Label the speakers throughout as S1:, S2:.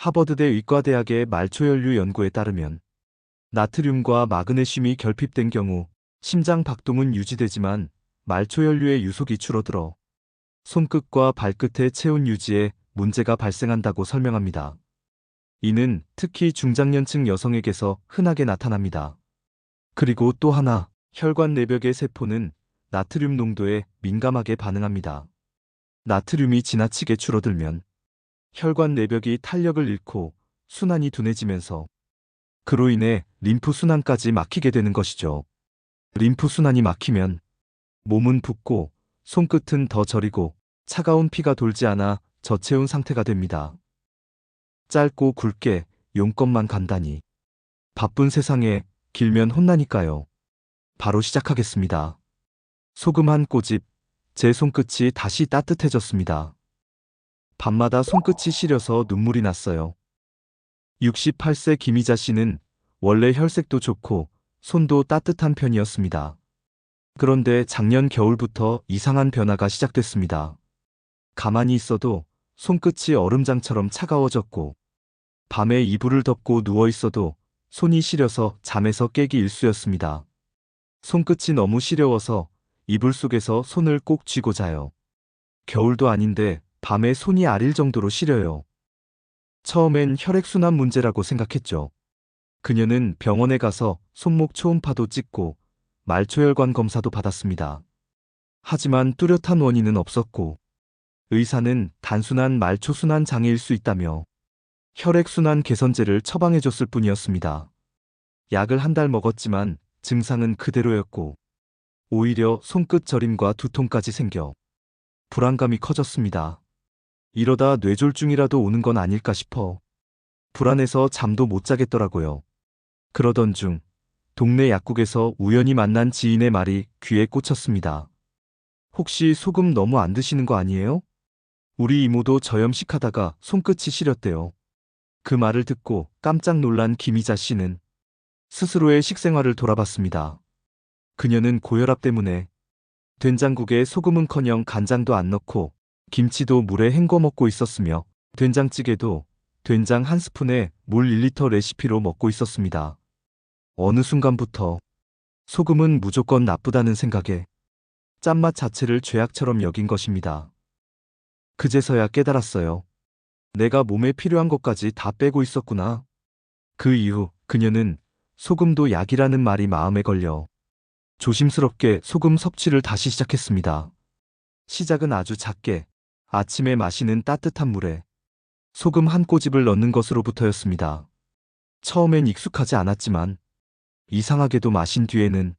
S1: 하버드대 의과대학의 말초연료 연구에 따르면 나트륨과 마그네슘이 결핍된 경우 심장 박동은 유지되지만 말초연료의 유속이 줄어들어 손끝과 발끝의 체온 유지에 문제가 발생한다고 설명합니다. 이는 특히 중장년층 여성에게서 흔하게 나타납니다. 그리고 또 하나, 혈관 내벽의 세포는 나트륨 농도에 민감하게 반응합니다. 나트륨이 지나치게 줄어들면 혈관 내벽이 탄력을 잃고 순환이 둔해지면서 그로 인해 림프 순환까지 막히게 되는 것이죠. 림프 순환이 막히면 몸은 붓고 손끝은 더 저리고 차가운 피가 돌지 않아 저체온 상태가 됩니다. 짧고 굵게 용건만 간단히. 바쁜 세상에 길면 혼나니까요. 바로 시작하겠습니다. 소금 한 꼬집. 제 손끝이 다시 따뜻해졌습니다. 밤마다 손끝이 시려서 눈물이 났어요. 68세 김희자 씨는 원래 혈색도 좋고 손도 따뜻한 편이었습니다. 그런데 작년 겨울부터 이상한 변화가 시작됐습니다. 가만히 있어도 손끝이 얼음장처럼 차가워졌고 밤에 이불을 덮고 누워 있어도 손이 시려서 잠에서 깨기 일쑤였습니다. 손끝이 너무 시려워서 이불 속에서 손을 꼭 쥐고 자요. 겨울도 아닌데 밤에 손이 아릴 정도로 시려요. 처음엔 혈액순환 문제라고 생각했죠. 그녀는 병원에 가서 손목 초음파도 찍고 말초혈관 검사도 받았습니다. 하지만 뚜렷한 원인은 없었고 의사는 단순한 말초순환 장애일 수 있다며 혈액순환 개선제를 처방해줬을 뿐이었습니다. 약을 한 달 먹었지만 증상은 그대로였고 오히려 손끝 저림과 두통까지 생겨 불안감이 커졌습니다. 이러다 뇌졸중이라도 오는 건 아닐까 싶어 불안해서 잠도 못 자겠더라고요. 그러던 중 동네 약국에서 우연히 만난 지인의 말이 귀에 꽂혔습니다. 혹시 소금 너무 안 드시는 거 아니에요? 우리 이모도 저염식 하다가 손끝이 시렸대요. 그 말을 듣고 깜짝 놀란 김희자 씨는 스스로의 식생활을 돌아봤습니다. 그녀는 고혈압 때문에 된장국에 소금은커녕 간장도 안 넣고 김치도 물에 헹궈 먹고 있었으며 된장찌개도 된장 한 스푼에 물 1리터 레시피로 먹고 있었습니다. 어느 순간부터 소금은 무조건 나쁘다는 생각에 짠맛 자체를 죄악처럼 여긴 것입니다. 그제서야 깨달았어요. 내가 몸에 필요한 것까지 다 빼고 있었구나. 그 이후 그녀는 소금도 약이라는 말이 마음에 걸려 조심스럽게 소금 섭취를 다시 시작했습니다. 시작은 아주 작게 아침에 마시는 따뜻한 물에 소금 한 꼬집을 넣는 것으로부터였습니다. 처음엔 익숙하지 않았지만 이상하게도 마신 뒤에는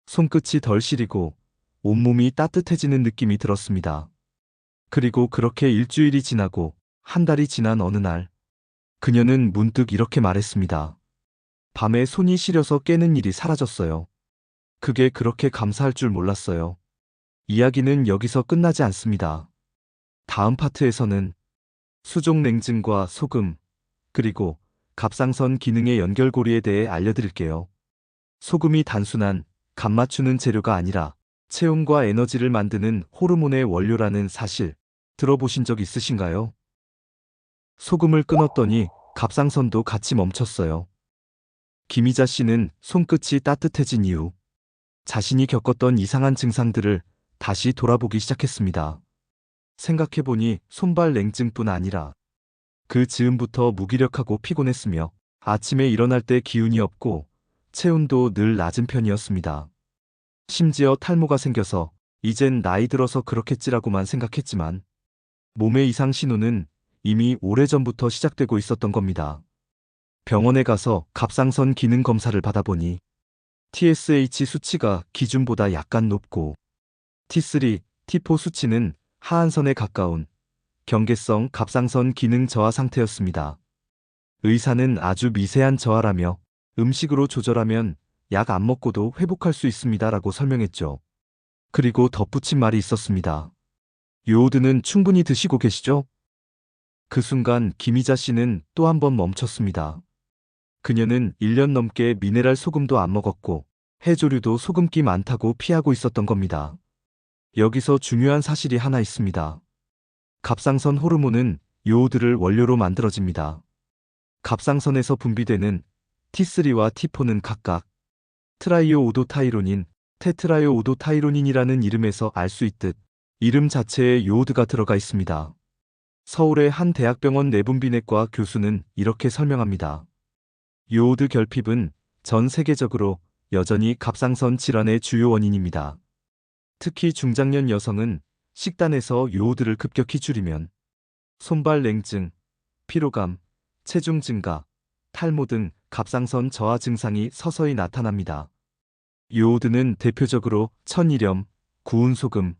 S1: 손끝이 덜 시리고 온몸이 따뜻해지는 느낌이 들었습니다. 그리고 그렇게 일주일이 지나고 한 달이 지난 어느 날 그녀는 문득 이렇게 말했습니다. 밤에 손이 시려서 깨는 일이 사라졌어요. 그게 그렇게 감사할 줄 몰랐어요. 이야기는 여기서 끝나지 않습니다. 다음 파트에서는 수족 냉증과 소금, 그리고 갑상선 기능의 연결고리에 대해 알려드릴게요. 소금이 단순한 간 맞추는 재료가 아니라 체온과 에너지를 만드는 호르몬의 원료라는 사실 들어보신 적 있으신가요? 소금을 끊었더니 갑상선도 같이 멈췄어요. 김희자 씨는 손끝이 따뜻해진 이후 자신이 겪었던 이상한 증상들을 다시 돌아보기 시작했습니다. 생각해보니 손발 냉증뿐 아니라 그 즈음부터 무기력하고 피곤했으며 아침에 일어날 때 기운이 없고 체온도 늘 낮은 편이었습니다. 심지어 탈모가 생겨서 이젠 나이 들어서 그렇겠지라고만 생각했지만 몸의 이상 신호는 이미 오래전부터 시작되고 있었던 겁니다. 병원에 가서 갑상선 기능 검사를 받아보니 TSH 수치가 기준보다 약간 높고 T3, T4 수치는 하한선에 가까운 경계성 갑상선 기능 저하 상태였습니다. 의사는 아주 미세한 저하라며 음식으로 조절하면 약 안 먹고도 회복할 수 있습니다라고 설명했죠. 그리고 덧붙인 말이 있었습니다. 요오드는 충분히 드시고 계시죠? 그 순간 김희자 씨는 또 한 번 멈췄습니다. 그녀는 1년 넘게 미네랄 소금도 안 먹었고 해조류도 소금기 많다고 피하고 있었던 겁니다. 여기서 중요한 사실이 하나 있습니다. 갑상선 호르몬은 요오드를 원료로 만들어집니다. 갑상선에서 분비되는 T3와 T4는 각각 트라이오오도타이로닌, 테트라이오오도타이로닌이라는 이름에서 알 수 있듯 이름 자체에 요오드가 들어가 있습니다. 서울의 한 대학병원 내분비내과 교수는 이렇게 설명합니다. 요오드 결핍은 전 세계적으로 여전히 갑상선 질환의 주요 원인입니다. 특히 중장년 여성은 식단에서 요오드를 급격히 줄이면 손발 냉증, 피로감, 체중 증가, 탈모 등 갑상선 저하 증상이 서서히 나타납니다. 요오드는 대표적으로 천일염, 구운 소금,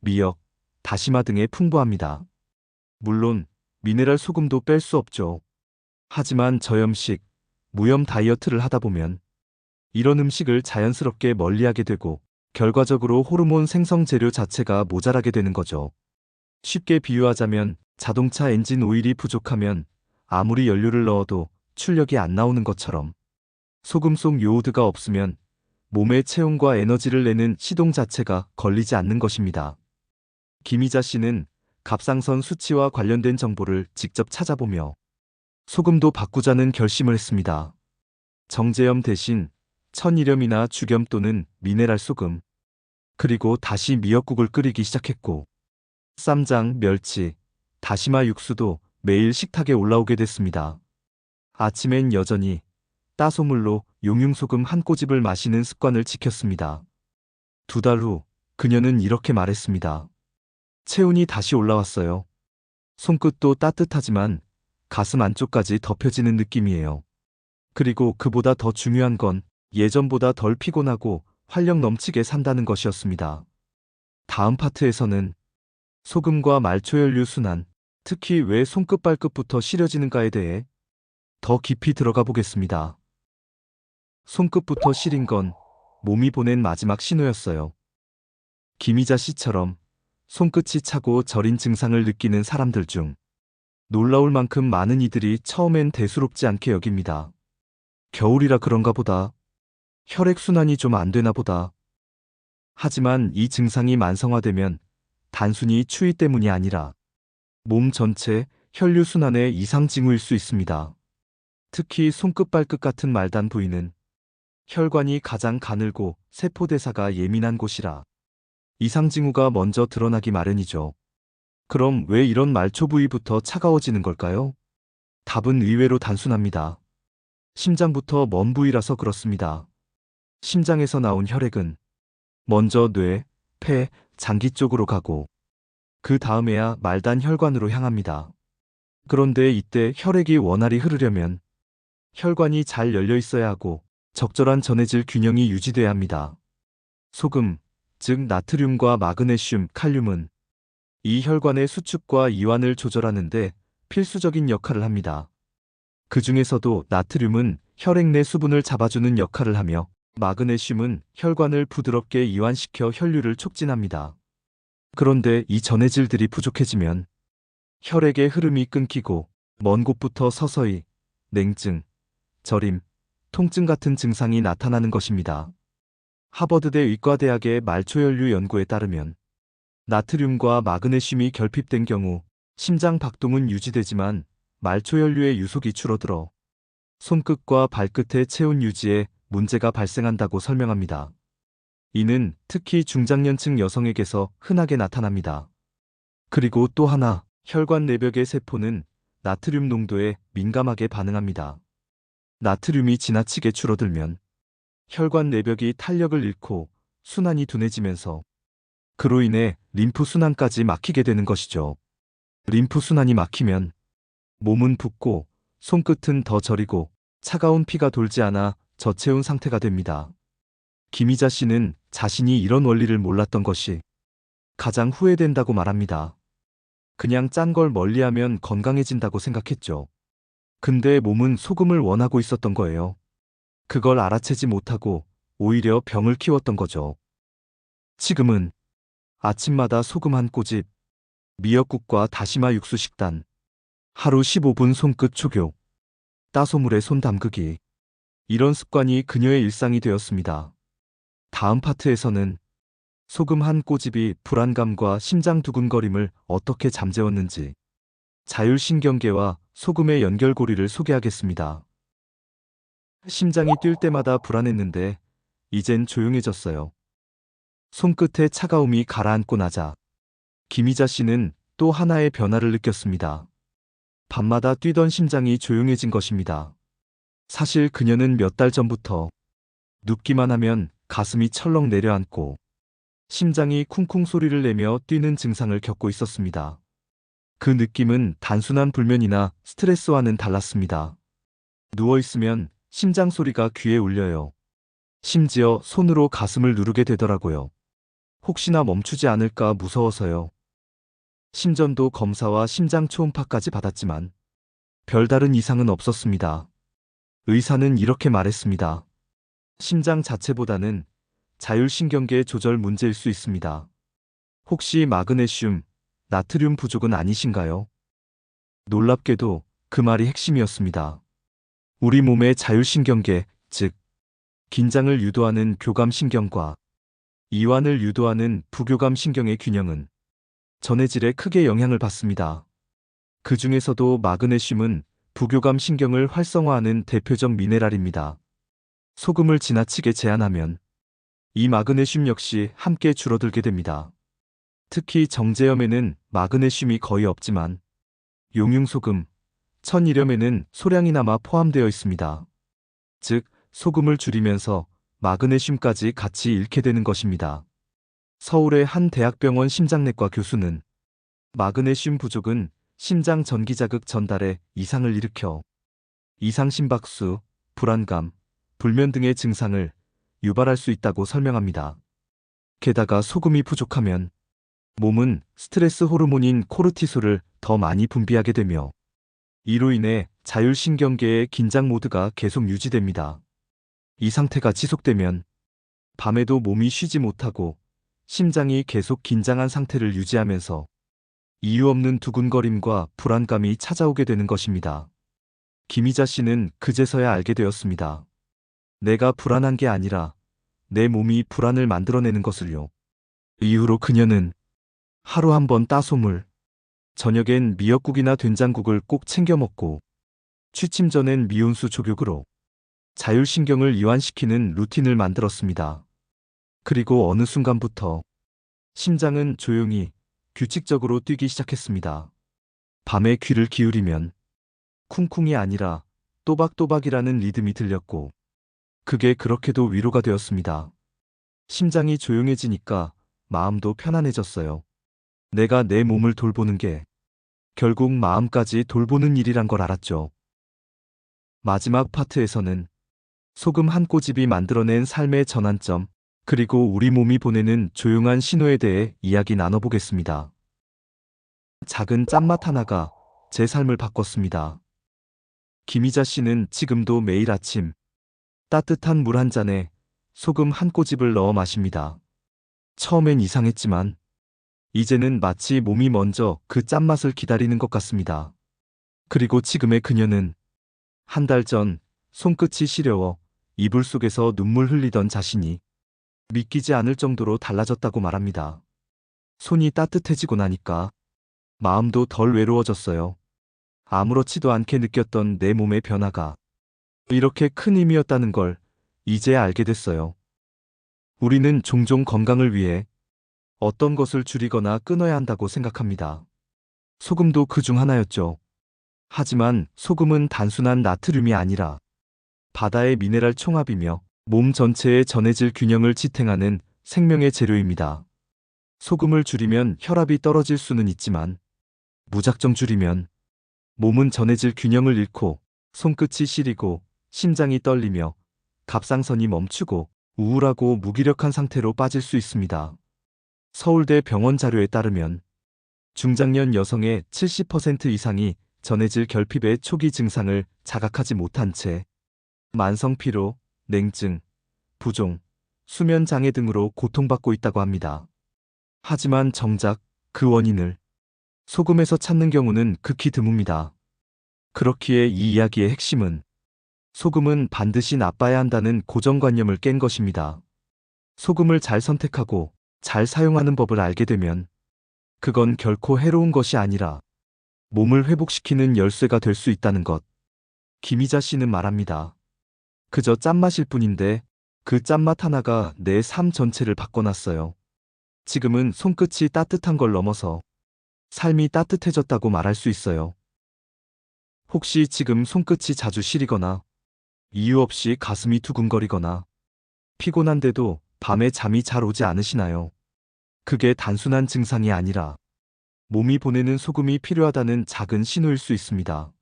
S1: 미역, 다시마 등에 풍부합니다. 물론 미네랄 소금도 뺄 수 없죠. 하지만 저염식, 무염 다이어트를 하다 보면 이런 음식을 자연스럽게 멀리하게 되고 결과적으로 호르몬 생성 재료 자체가 모자라게 되는 거죠. 쉽게 비유하자면 자동차 엔진 오일이 부족하면 아무리 연료를 넣어도 출력이 안 나오는 것처럼 소금 속 요오드가 없으면 몸의 체온과 에너지를 내는 시동 자체가 걸리지 않는 것입니다. 김희자 씨는 갑상선 수치와 관련된 정보를 직접 찾아보며 소금도 바꾸자는 결심을 했습니다. 정제염 대신 천일염이나 죽염 또는 미네랄 소금, 그리고 다시 미역국을 끓이기 시작했고 쌈장, 멸치, 다시마 육수도 매일 식탁에 올라오게 됐습니다. 아침엔 여전히 따소물로 용융소금 한 꼬집을 마시는 습관을 지켰습니다. 2달 후 그녀는 이렇게 말했습니다. 체온이 다시 올라왔어요. 손끝도 따뜻하지만 가슴 안쪽까지 덮여지는 느낌이에요. 그리고 그보다 더 중요한 건 예전보다 덜 피곤하고 활력 넘치게 산다는 것이었습니다. 다음 파트에서는 소금과 말초연료 순환, 특히 왜 손끝 발끝부터 시려지는가에 대해 더 깊이 들어가 보겠습니다. 손끝부터 시린 건 몸이 보낸 마지막 신호였어요. 김희자 씨처럼 손끝이 차고 저린 증상을 느끼는 사람들 중 놀라울 만큼 많은 이들이 처음엔 대수롭지 않게 여깁니다. 겨울이라 그런가 보다. 혈액순환이 좀 안 되나 보다. 하지만 이 증상이 만성화되면 단순히 추위 때문이 아니라 몸 전체 혈류순환의 이상 징후일 수 있습니다. 특히 손끝 발끝 같은 말단 부위는 혈관이 가장 가늘고 세포대사가 예민한 곳이라 이상 징후가 먼저 드러나기 마련이죠. 그럼 왜 이런 말초 부위부터 차가워지는 걸까요? 답은 의외로 단순합니다. 심장부터 먼 부위라서 그렇습니다. 심장에서 나온 혈액은 먼저 뇌, 폐, 장기 쪽으로 가고 그 다음에야 말단 혈관으로 향합니다. 그런데 이때 혈액이 원활히 흐르려면 혈관이 잘 열려 있어야 하고 적절한 전해질 균형이 유지돼야 합니다. 소금, 즉 나트륨과 마그네슘, 칼륨은 이 혈관의 수축과 이완을 조절하는데 필수적인 역할을 합니다. 그 중에서도 나트륨은 혈액 내 수분을 잡아주는 역할을 하며 마그네슘은 혈관을 부드럽게 이완시켜 혈류를 촉진합니다. 그런데 이 전해질들이 부족해지면 혈액의 흐름이 끊기고 먼 곳부터 서서히 냉증, 저림, 통증 같은 증상이 나타나는 것입니다. 하버드대 의과대학의 말초연류 연구에 따르면 나트륨과 마그네슘이 결핍된 경우 심장 박동은 유지되지만 말초연류의 유속이 줄어들어 손끝과 발끝의 체온 유지에 문제가 발생한다고 설명합니다. 이는 특히 중장년층 여성에게서 흔하게 나타납니다. 그리고 또 하나, 혈관 내벽의 세포는 나트륨 농도에 민감하게 반응합니다. 나트륨이 지나치게 줄어들면 혈관 내벽이 탄력을 잃고 순환이 둔해지면서 그로 인해 림프 순환까지 막히게 되는 것이죠. 림프 순환이 막히면 몸은 붓고 손끝은 더 저리고 차가운 피가 돌지 않아 저체온 상태가 됩니다. 김희자 씨는 자신이 이런 원리를 몰랐던 것이 가장 후회된다고 말합니다. 그냥 짠 걸 멀리하면 건강해진다고 생각했죠. 근데 몸은 소금을 원하고 있었던 거예요. 그걸 알아채지 못하고 오히려 병을 키웠던 거죠. 지금은 아침마다 소금 한 꼬집, 미역국과 다시마 육수 식단, 하루 15분 손끝 초교, 따소물에 손 담그기. 이런 습관이 그녀의 일상이 되었습니다. 다음 파트에서는 소금 한 꼬집이 불안감과 심장 두근거림을 어떻게 잠재웠는지, 자율신경계와 소금의 연결고리를 소개하겠습니다. 심장이 뛸 때마다 불안했는데 이젠 조용해졌어요. 손끝에 차가움이 가라앉고 나자 김희자 씨는 또 하나의 변화를 느꼈습니다. 밤마다 뛰던 심장이 조용해진 것입니다. 사실 그녀는 몇 달 전부터 눕기만 하면 가슴이 철렁 내려앉고 심장이 쿵쿵 소리를 내며 뛰는 증상을 겪고 있었습니다. 그 느낌은 단순한 불면이나 스트레스와는 달랐습니다. 누워있으면 심장 소리가 귀에 울려요. 심지어 손으로 가슴을 누르게 되더라고요. 혹시나 멈추지 않을까 무서워서요. 심전도 검사와 심장 초음파까지 받았지만 별다른 이상은 없었습니다. 의사는 이렇게 말했습니다. 심장 자체보다는 자율신경계 조절 문제일 수 있습니다. 혹시 마그네슘, 나트륨 부족은 아니신가요? 놀랍게도 그 말이 핵심이었습니다. 우리 몸의 자율신경계, 즉 긴장을 유도하는 교감신경과 이완을 유도하는 부교감신경의 균형은 전해질에 크게 영향을 받습니다. 그 중에서도 마그네슘은 부교감신경을 활성화하는 대표적 미네랄입니다. 소금을 지나치게 제한하면 이 마그네슘 역시 함께 줄어들게 됩니다. 특히 정제염에는 마그네슘이 거의 없지만 용융소금, 천일염에는 소량이나마 포함되어 있습니다. 즉, 소금을 줄이면서 마그네슘까지 같이 잃게 되는 것입니다. 서울의 한 대학병원 심장내과 교수는 마그네슘 부족은 심장 전기자극 전달에 이상을 일으켜 이상심박수, 불안감, 불면 등의 증상을 유발할 수 있다고 설명합니다. 게다가 소금이 부족하면 몸은 스트레스 호르몬인 코르티솔을 더 많이 분비하게 되며 이로 인해 자율신경계의 긴장 모드가 계속 유지됩니다. 이 상태가 지속되면 밤에도 몸이 쉬지 못하고 심장이 계속 긴장한 상태를 유지하면서 이유 없는 두근거림과 불안감이 찾아오게 되는 것입니다. 김희자 씨는 그제서야 알게 되었습니다. 내가 불안한 게 아니라 내 몸이 불안을 만들어내는 것을요. 이후로 그녀는 하루 한 번 따소물, 저녁엔 미역국이나 된장국을 꼭 챙겨 먹고 취침 전엔 미온수 족욕으로 자율신경을 이완시키는 루틴을 만들었습니다. 그리고 어느 순간부터 심장은 조용히 규칙적으로 뛰기 시작했습니다. 밤에 귀를 기울이면 쿵쿵이 아니라 또박또박이라는 리듬이 들렸고 그게 그렇게도 위로가 되었습니다. 심장이 조용해지니까 마음도 편안해졌어요. 내가 내 몸을 돌보는 게 결국 마음까지 돌보는 일이란 걸 알았죠. 마지막 파트에서는 소금 한 꼬집이 만들어낸 삶의 전환점, 그리고 우리 몸이 보내는 조용한 신호에 대해 이야기 나눠보겠습니다. 작은 짠맛 하나가 제 삶을 바꿨습니다. 김희자 씨는 지금도 매일 아침 따뜻한 물 한 잔에 소금 한 꼬집을 넣어 마십니다. 처음엔 이상했지만 이제는 마치 몸이 먼저 그 짠맛을 기다리는 것 같습니다. 그리고 지금의 그녀는 한 달 전 손끝이 시려워 이불 속에서 눈물 흘리던 자신이 믿기지 않을 정도로 달라졌다고 말합니다. 손이 따뜻해지고 나니까 마음도 덜 외로워졌어요. 아무렇지도 않게 느꼈던 내 몸의 변화가 이렇게 큰 힘이었다는 걸 이제야 알게 됐어요. 우리는 종종 건강을 위해 어떤 것을 줄이거나 끊어야 한다고 생각합니다. 소금도 그 중 하나였죠. 하지만 소금은 단순한 나트륨이 아니라 바다의 미네랄 총합이며 몸 전체의 전해질 균형을 지탱하는 생명의 재료입니다. 소금을 줄이면 혈압이 떨어질 수는 있지만 무작정 줄이면 몸은 전해질 균형을 잃고 손끝이 시리고 심장이 떨리며 갑상선이 멈추고 우울하고 무기력한 상태로 빠질 수 있습니다. 서울대 병원 자료에 따르면 중장년 여성의 70% 이상이 전해질 결핍의 초기 증상을 자각하지 못한 채 만성 피로, 냉증, 부종, 수면 장애 등으로 고통받고 있다고 합니다. 하지만 정작 그 원인을 소금에서 찾는 경우는 극히 드뭅니다. 그렇기에 이 이야기의 핵심은 소금은 반드시 나빠야 한다는 고정관념을 깬 것입니다. 소금을 잘 선택하고 잘 사용하는 법을 알게 되면 그건 결코 해로운 것이 아니라 몸을 회복시키는 열쇠가 될 수 있다는 것. 김희자 씨는 말합니다. 그저 짠맛일 뿐인데 그 짠맛 하나가 내 삶 전체를 바꿔놨어요. 지금은 손끝이 따뜻한 걸 넘어서 삶이 따뜻해졌다고 말할 수 있어요. 혹시 지금 손끝이 자주 시리거나 이유 없이 가슴이 두근거리거나 피곤한데도 밤에 잠이 잘 오지 않으시나요? 그게 단순한 증상이 아니라 몸이 보내는 소금이 필요하다는 작은 신호일 수 있습니다.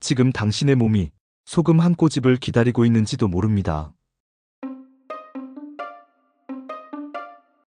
S1: 지금 당신의 몸이 소금 한 꼬집을 기다리고 있는지도 모릅니다.